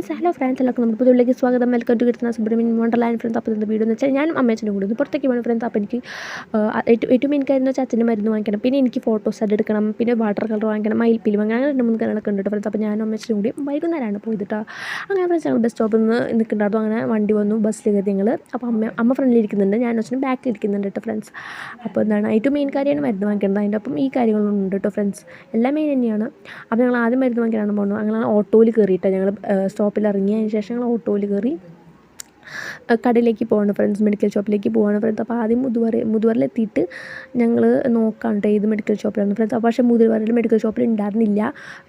Hello friends എല്ലാവർക്കും നമ്മുടെ പുതിയതിലേക്ക് സ്വാഗതം. വെൽക്കം ടു കിട്ടുന്ന സുബ്രഹ്മണ്യൻ വണ്ടർലാൻഡ് ഫ്രണ്ട്സ്. അപ്പോൾ ഇന്നത്തെ വീഡിയോ എന്ന് വെച്ചാൽ ഞാനും അമ്മേച്ചനും കൂടി ഒന്ന് പുറത്തേക്ക് പോകണം ഫ്രണ്ട്സ്. അപ്പോൾ എനിക്ക് ഏറ്റവും എനിക്കായിരുന്നു വെച്ചാൽ അച്ഛൻ്റെ മരുന്ന് വാങ്ങിക്കണം, പിന്നെ എനിക്ക് ഫോട്ടോസ് അത് എടുക്കണം, പിന്നെ വാട്ടർ കളർ വാങ്ങിക്കണം, മയിൽപ്പീലി വാങ്ങണം, അങ്ങനെ 2-3 കാര്യങ്ങളൊക്കെ ഉണ്ട് ഫ്രണ്ട്സ്. അപ്പോൾ ഞാനും അമ്മേച്ചനും കൂടി വൈകുന്നേരമാണ് പോയിട്ടാ. അങ്ങനെ ഫ്രണ്ട്സ് ഞങ്ങൾ ബസ് സ്റ്റോപ്പിൽ നിന്ന് നിൽക്കുന്നുണ്ടായിരുന്നു. അങ്ങനെ വണ്ടി വന്നു, ബസ്സിൽ കയറി ഞങ്ങൾ. അപ്പോൾ അമ്മ ഫ്രണ്ടിൽ ഇരിക്കുന്നുണ്ട്, ഞാൻ അച്ഛനും ബാക്കിൽ ഇരിക്കുന്നുണ്ട് കേട്ടോ ഫ്രണ്ട്സ്. അപ്പോൾ എന്താണ് ഏറ്റവും മെയിൻ കാര്യമാണ് മരുന്ന് വാങ്ങിക്കുന്നത്. അതിൻ്റെ ഒപ്പം ഈ കാര്യങ്ങളും ഉണ്ട് കേട്ടോ ഫ്രണ്ട്സ്, എല്ലാം മെയിൻ തന്നെയാണ്. അപ്പോൾ ഞങ്ങൾ ആദ്യം മരുന്ന് വാങ്ങിക്കാനാണ് പോകുന്നത്. അങ്ങനെ ഓട്ടോയിൽ കയറിയിട്ടാണ് ഞങ്ങൾ സ്റ്റോപ്പിൽ ഇറങ്ങിയതിന് ശേഷം ഞങ്ങൾ ഓട്ടോയിൽ കയറി കടയിലേക്ക് പോവാണ് ഫ്രണ്ട്സ്, മെഡിക്കൽ ഷോപ്പിലേക്ക് പോവാണ് ഫ്രണ്ട്സ്. അപ്പോൾ ആദ്യം മുതുവറിലെത്തിയിട്ട് ഞങ്ങൾ നോക്കാം കേട്ടോ ഏത് മെഡിക്കൽ ഷോപ്പിലാണ് ഫ്രണ്ട്സ്. അപ്പോൾ പക്ഷേ മുതുവറിൽ മെഡിക്കൽ ഷോപ്പിൽ ഉണ്ടായിരുന്നില്ല.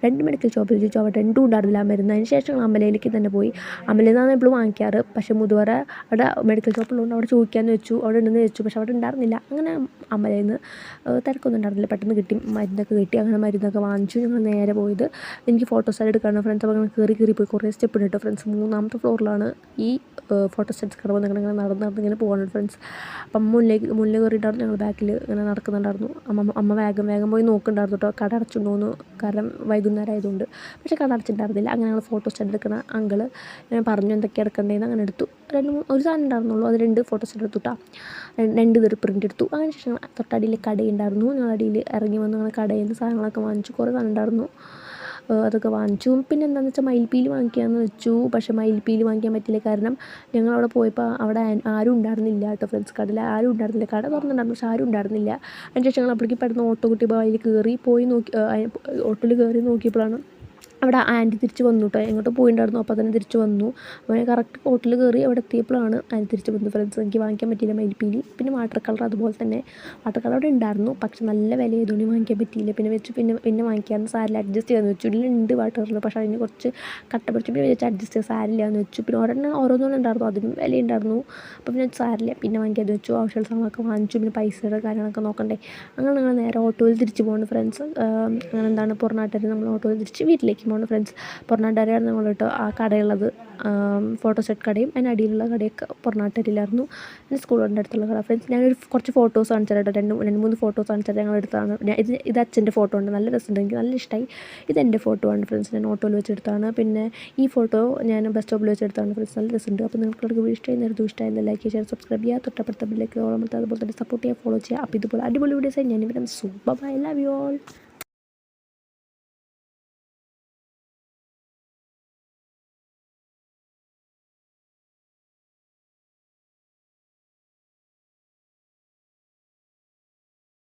2 മെഡിക്കൽ ഷോപ്പിൽ ചോദിച്ചു, അവിടെ 2 ഉണ്ടായിരുന്നില്ല മരുന്ന്. അതിന് ശേഷം ഞങ്ങൾ അമലയിലേക്ക് തന്നെ പോയി. അമലയിൽ നിന്നാണ് എപ്പോഴും വാങ്ങിക്കാറ്, പക്ഷേ മുതുവറ അവിടെ മെഡിക്കൽ ഷോപ്പിലുണ്ട്, അവിടെ ചോദിക്കാമെന്ന് വെച്ചു, അവിടെ ഉണ്ടെന്ന് വെച്ചു, പക്ഷേ അവിടെ ഉണ്ടായിരുന്നില്ല. അങ്ങനെ അമലയിൽ നിന്ന് തിരക്കൊന്നും ഉണ്ടായിരുന്നില്ല, പെട്ടെന്ന് കിട്ടി, മരുന്നൊക്കെ കിട്ടി. അങ്ങനെ മരുന്നൊക്കെ വാങ്ങിച്ചു. ഞങ്ങൾ നേരെ പോയത് എനിക്ക് ഫോട്ടോസ് എടുക്കാണ് ഫ്രണ്ട്സ്. അപ്പോൾ അങ്ങനെ കയറി പോയി കുറേ സ്റ്റെപ്പ് ഉണ്ട് കേട്ടോ ഫ്രണ്ട്സ്. 3ാമത്തെ ഫ്ലോറിലാണ് ഈ ഫോട്ടോ സെറ്റ്സ് കിടമ്പോൾ ഞങ്ങളിങ്ങനെ നടന്ന് ഇങ്ങനെ പോകണം ഫ്രണ്ട്സ്. അപ്പം മുന്നിൽ കയറിയിട്ടുണ്ടായിരുന്നു, ഞങ്ങൾ ബാക്കിൽ ഇങ്ങനെ നടക്കുന്നുണ്ടായിരുന്നു. അമ്മ വേഗം പോയി നോക്കുന്നുണ്ടായിരുന്നു കേട്ടോ കട അടച്ചിട്ടുണ്ടോയെന്ന്, കാരണം വൈകുന്നേരം ആയതുകൊണ്ട്. പക്ഷേ കട അടച്ചിട്ടുണ്ടായിരുന്നില്ല. അങ്ങനെ ഞങ്ങൾ ഫോട്ടോ സെറ്റ് എടുക്കുന്ന അങ്കിള് ഞാൻ പറഞ്ഞു എന്തൊക്കെയാണ് എടുക്കേണ്ടതെന്ന്. അങ്ങനെ എടുത്തു. ഒരു സാധനം ഉണ്ടായിരുന്നുള്ളൂ, അത് 2 ഫോട്ടോ സെറ്റ് എടുത്തു കേട്ടോ. 2 പ്രിൻ്റ് എടുത്തു. അതിന് ശേഷം തൊട്ടടിയിൽ കടയുണ്ടായിരുന്നു. ഞങ്ങൾ അടിയിൽ ഇറങ്ങി വന്ന് അങ്ങനെ കടയിൽ നിന്ന് സാധനങ്ങളൊക്കെ വാങ്ങിച്ചു. കുറേ സാധനം ഉണ്ടായിരുന്നു, അതൊക്കെ വാങ്ങിച്ചു. പിന്നെ എന്താണെന്ന് വെച്ചാൽ മയിൽപ്പീലി വാങ്ങിക്കാമെന്ന് വെച്ചു, പക്ഷേ മയിൽപ്പീലി വാങ്ങിക്കാൻ പറ്റില്ല, കാരണം ഞങ്ങളവിടെ പോയപ്പോൾ അവിടെ ആരും ഉണ്ടായിരുന്നില്ല കേട്ടോ ഫ്രണ്ട്സ്. കടയിൽ ആരും ഉണ്ടായിരുന്നില്ല, കട തുറന്നിട്ടുണ്ടായിരുന്നു പക്ഷേ ആരും ഉണ്ടായിരുന്നില്ല. അതിന് ശേഷം ഞങ്ങൾ അപ്പോഴേക്കും പെട്ടെന്ന് ഓട്ടോ കിട്ടിയപ്പോൾ അതിൽ പോയി നോക്കി, ഓട്ടോയിൽ കയറി നോക്കിയപ്പോഴാണ് അവിടെ ആൻറ്റി തിരിച്ച് വന്നു കേട്ടോ. എങ്ങോട്ട് പോയിട്ടുണ്ടായിരുന്നു, അപ്പോൾ തന്നെ തിരിച്ച് വന്നു. അപ്പോൾ ഞാൻ കറക്റ്റ് ഹോട്ടലിൽ കയറി അവിടെ എത്തിയപ്പോഴാണ് ആൻറ്റി തിരിച്ച് വന്നു ഫ്രണ്ട്സ്. എനിക്ക് വാങ്ങിക്കാൻ പറ്റിയില്ല മയിൽപ്പീലി. പിന്നെ വാട്ടർ കളർ അതുപോലെ തന്നെ, വാട്ടർ കളർ അവിടെ ഉണ്ടായിരുന്നു, പക്ഷേ നല്ല വില ആയതുകൊണ്ട് വാങ്ങിക്കാൻ പറ്റിയില്ല. പിന്നെ വാങ്ങിക്കാമെന്ന് സാരില്ല, അഡ്ജസ്റ്റ് ചെയ്യാമെന്ന് വെച്ചു. ഇതിലുണ്ട് വാട്ടർ കളർ, പക്ഷേ അതിന് കുറച്ച് കട്ട പിടിച്ച്, പിന്നെ വെച്ച് അഡ്ജസ്റ്റ് ചെയ്യാൻ സാരില്ല എന്ന് വെച്ചു. പിന്നെ ഓരോന്നും ഉണ്ടായിരുന്നു, അതിനും വിലയുണ്ടായിരുന്നു. അപ്പോൾ പിന്നെ സാരില്ല, പിന്നെ വാങ്ങിക്കാമെന്ന് വെച്ചു. ആവശ്യമുള്ള സാധനങ്ങളൊക്കെ വാങ്ങിച്ചു. പിന്നെ പൈസയുടെ കാര്യങ്ങളൊക്കെ നോക്കണ്ടേ. അങ്ങനെ ഞങ്ങൾ നേരെ ഓട്ടോയിൽ തിരിച്ച് പോകുന്നു ഫ്രണ്ട്സ്. അങ്ങനെ എന്താണ് പുറനാട്ടിൽ നമ്മൾ ഓട്ടോയിൽ തിരിച്ച് വീട്ടിലേക്ക് പോകുന്നു ഫ്രണ്ട്സ്. പുറനാട്ടുകാരായിരുന്നു ഞങ്ങൾ കേട്ടോ ആ കടയുള്ളത്, ഫോട്ടോ സെറ്റ് കടയും അതിന് അടിയിലുള്ള കടയൊക്കെ പുറനാട്ടുകാരിലായിരുന്നു. എൻ്റെ സ്കൂളിൻ്റെ അടുത്തുള്ള കട ഫ്രണ്ട്സ്. ഞാനൊരു കുറച്ച് ഫോട്ടോസ് കാണിച്ചു കേട്ടോ, 2-3 ഫോട്ടോസ് കാണിച്ചാൽ ഞങ്ങൾ എടുത്താണ്. ഇത് അച്ഛൻ്റെ ഫോട്ടോ ഉണ്ട്, നല്ല രസമുണ്ട്, എനിക്ക് നല്ല ഇഷ്ടമായി. ഇതെൻ്റെ ഫോട്ടോ ആണ് ഫ്രണ്ട്സ്, ഞാൻ ഓട്ടോയിൽ വെച്ചെടുത്താണ്. പിന്നെ ഈ ഫോട്ടോ ഞാൻ ബസ് സ്റ്റോപ്പിൽ വെച്ചെടുത്താണ് ഫ്രണ്ട്സ്, നല്ല രസമുണ്ട്. അപ്പോൾ നിങ്ങൾക്ക് ഇഷ്ടമായി നേരത്തെ ഇഷ്ടമായി ലൈക്ക് ചെയ്യുക, സബ്സ്ക്രൈബ് ചെയ്യുക, തൊട്ടപ്പുറത്തെ ബെല്ലേക്ക് ഓർമ്മ, അതുപോലെ തന്നെ സപ്പോർട്ട് ചെയ്യുക, ഫോളോ ചെയ്യുക. അപ്പോൾ ഇതുപോലെ അടിപൊളി വീഡിയോസായി ഞാൻ ഇവിടെ super by, love you all.